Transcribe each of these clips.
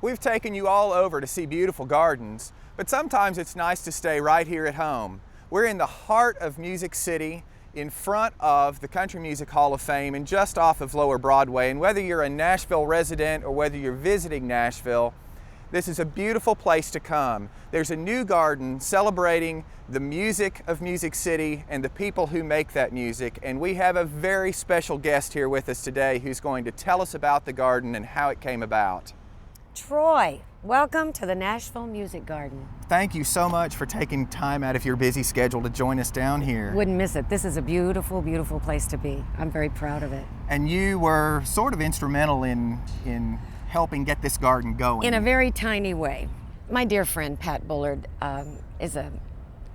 We've taken you all over to see beautiful gardens, but sometimes it's nice to stay right here at home. We're in the heart of Music City, in front of the Country Music Hall of Fame and just off of Lower Broadway. And whether you're a Nashville resident or whether you're visiting Nashville, this is a beautiful place to come. There's a new garden celebrating the music of Music City and the people who make that music. And we have a very special guest here with us today who's going to tell us about the garden and how it came about. Troy, welcome to the Nashville Music Garden. Thank you so much for taking time out of your busy schedule to join us down here. Wouldn't miss it. This is a beautiful, beautiful place to be. I'm very proud of it. And you were sort of instrumental in helping get this garden going. In a very tiny way. My dear friend Pat Bullard is an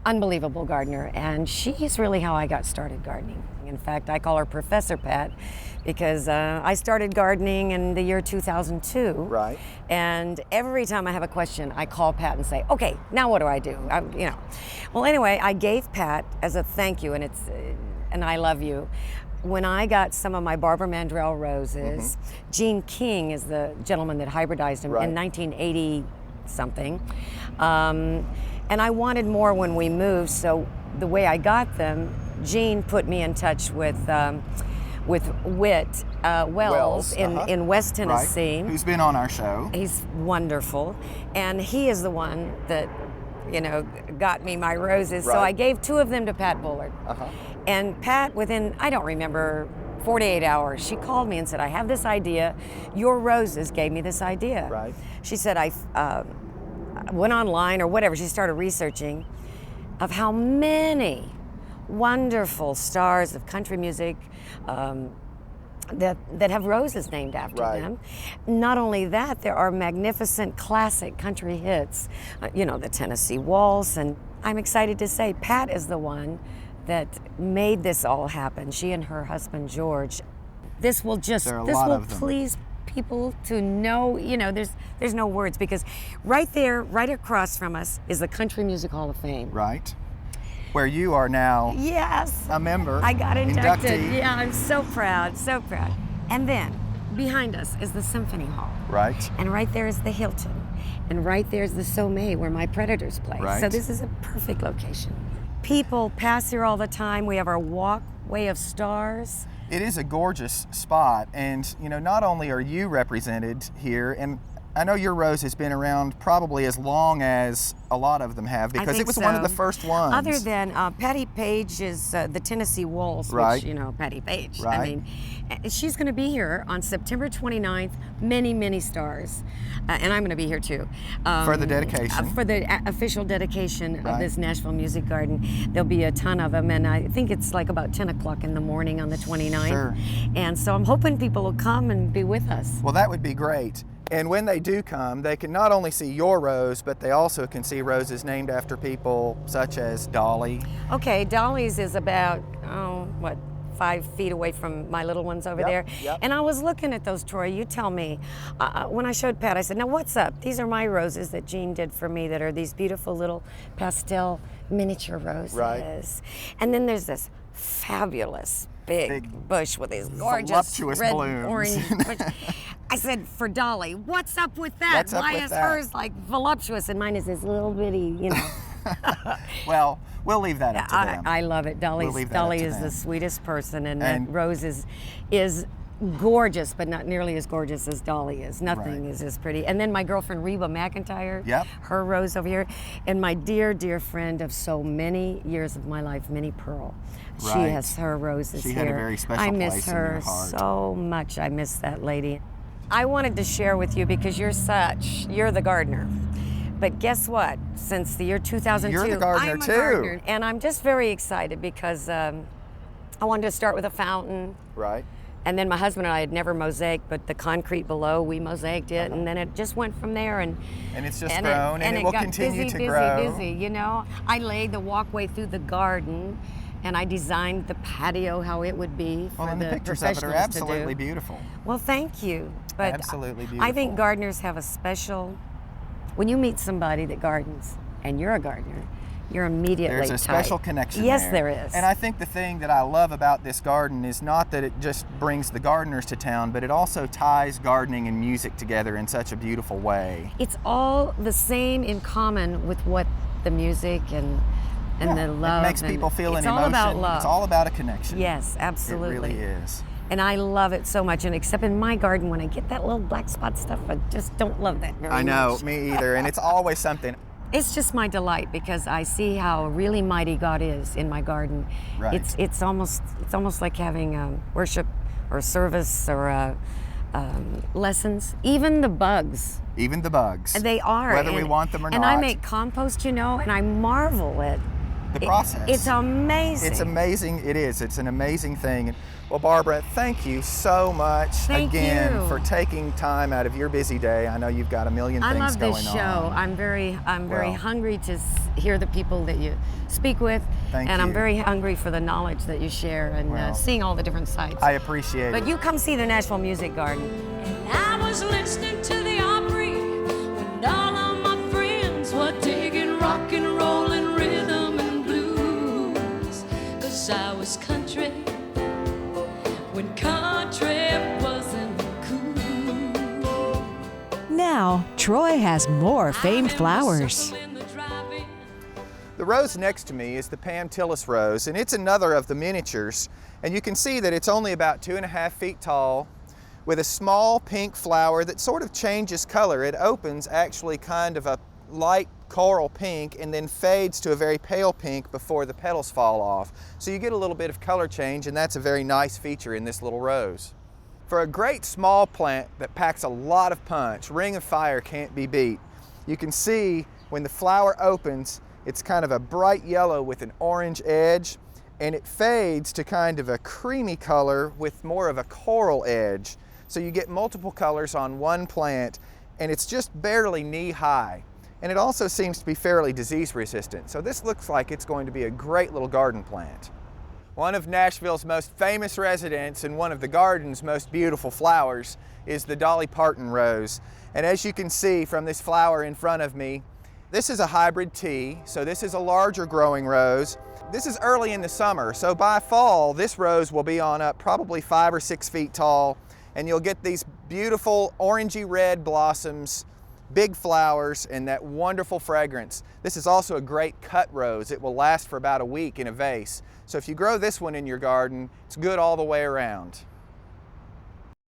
unbelievable gardener, and she's really how I got started gardening. In fact, I call her Professor Pat because I started gardening in the year 2002. Right. And every time I have a question, I call Pat and say, okay, now what do I do? Well, anyway, I gave Pat as a thank you, and I love you. When I got some of my Barbara Mandrell roses, Gene King is the gentleman that hybridized them in 1980 something. And I wanted more when we moved, so the way I got them, Gene put me in touch with Whit Wells in West Tennessee. Right. Who's been on our show. He's wonderful, and he is the one that, got me my roses. Right. So I gave 2 of them to Pat Bullard. And Pat, within, I don't remember, 48 hours, she called me and said, I have this idea. Your roses gave me this idea. Right. She said, I went online or whatever, she started researching of how many wonderful stars of country music that have roses named after them. Not only that, there are magnificent classic country hits, the Tennessee Waltz, and I'm excited to say Pat is the one that made this all happen. She and her husband George. This will please people to know, there's no words, because right there, right across from us is the Country Music Hall of Fame. Right. Where you are now a member. I got inducted. Inductee. Yeah, I'm so proud, so proud. And then behind us is the Symphony Hall. Right. And right there is the Hilton. And right there's the Sommet where my Predators play. Right. So this is a perfect location. People pass here all the time. We have our walkway of stars. It is a gorgeous spot, and not only are you represented here, and I know your rose has been around probably as long as a lot of them have, because it was one of the first ones. Other than Patty Page is the Tennessee Waltz, which, Patty Page. Right. I mean, she's going to be here on September 29th, many, many stars. And I'm going to be here too. For the dedication. For the official dedication of this Nashville Music Garden. There'll be a ton of them, and I think it's like about 10 o'clock in the morning on the 29th. Sure. And so I'm hoping people will come and be with us. Well, that would be great. And when they do come, they can not only see your rose, but they also can see roses named after people such as Dolly. Okay, Dolly's is about, 5 feet away from my little ones over there. Yep. And I was looking at those, Troy, you tell me. When I showed Pat, I said, now what's up? These are my roses that Gene did for me that are these beautiful little pastel miniature roses. Right. And then there's this fabulous big bush with these gorgeous voluptuous red, blooms. orange bush. I said, for Dolly, what's up with that? Why is hers like voluptuous and mine is this little bitty, Well, we'll leave that up to them. I love it. Dolly is the sweetest person, and that rose is gorgeous, but not nearly as gorgeous as Dolly is. Nothing is as pretty. And then my girlfriend Reba McEntire, her rose over here, and my dear, dear friend of so many years of my life, Minnie Pearl. Right. She has her roses here. She had a very special I place miss in her your heart. so much. I miss that lady. I wanted to share with you because you're the gardener. But guess what? Since the year 2002, you're the gardener I'm a too. gardener, and I'm just very excited because I wanted to start with a fountain. Right. And then my husband and I had never mosaiced, but the concrete below, we mosaiced it, and then it just went from there. And it's just grown, and it will continue to grow. Busy. I laid the walkway through the garden, and I designed the patio how it would be for the pictures of it are absolutely beautiful. Well, thank you. But absolutely beautiful. I think gardeners have a special. When you meet somebody that gardens, and you're a gardener, you're immediately There's a special tied. connection Yes, there. there is. And I think the thing that I love about this garden is not that it just brings the gardeners to town, but it also ties gardening and music together in such a beautiful way. It's all the same in common with what the music and the love. It makes people feel an it's emotion. all about love. It's all about a connection. Yes, absolutely. It really is. And I love it so much. And except in my garden, when I get that little black spot stuff, I just don't love that very much. I know, me either. And it's always something. It's just my delight because I see how really mighty God is in my garden. Right. It's almost like having worship or service or lessons. Even the bugs. Even the bugs. They are. Whether we want them or not. And I make compost, and I marvel at the process. It's amazing. It's amazing. It is. It's an amazing thing. Well, Barbara, thank you so much Thank again you. for taking time out of your busy day. I know you've got a million things going on. I love this show. I'm very hungry to hear the people that you speak with, Thank and you. I'm very hungry for the knowledge that you share and seeing all the different sites. I appreciate it. But you come see the Nashville Music Garden. And I was listening to the Opry when all of my friends were digging rock and roll and rhythm and blues. 'Cause I was country when country wasn't cool. Now, Troy has more famed flowers. The rose next to me is the Pamtillis rose, and it's another of the miniatures. And you can see that it's only about 2.5 feet tall, with a small pink flower that sort of changes color. It opens actually kind of a light coral pink and then fades to a very pale pink before the petals fall off. So you get a little bit of color change, and that's a very nice feature in this little rose. For a great small plant that packs a lot of punch, Ring of Fire can't be beat. You can see when the flower opens, it's kind of a bright yellow with an orange edge, and it fades to kind of a creamy color with more of a coral edge. So you get multiple colors on one plant, and it's just barely knee-high. And it also seems to be fairly disease resistant. So this looks like it's going to be a great little garden plant. One of Nashville's most famous residents and one of the garden's most beautiful flowers is the Dolly Parton rose. And as you can see from this flower in front of me, this is a hybrid tea, so this is a larger growing rose. This is early in the summer, so by fall, this rose will be on up probably 5 or 6 feet tall, and you'll get these beautiful orangey red blossoms, big flowers, and that wonderful fragrance. This is also a great cut rose. It will last for about a week in a vase. So if you grow this one in your garden, it's good all the way around.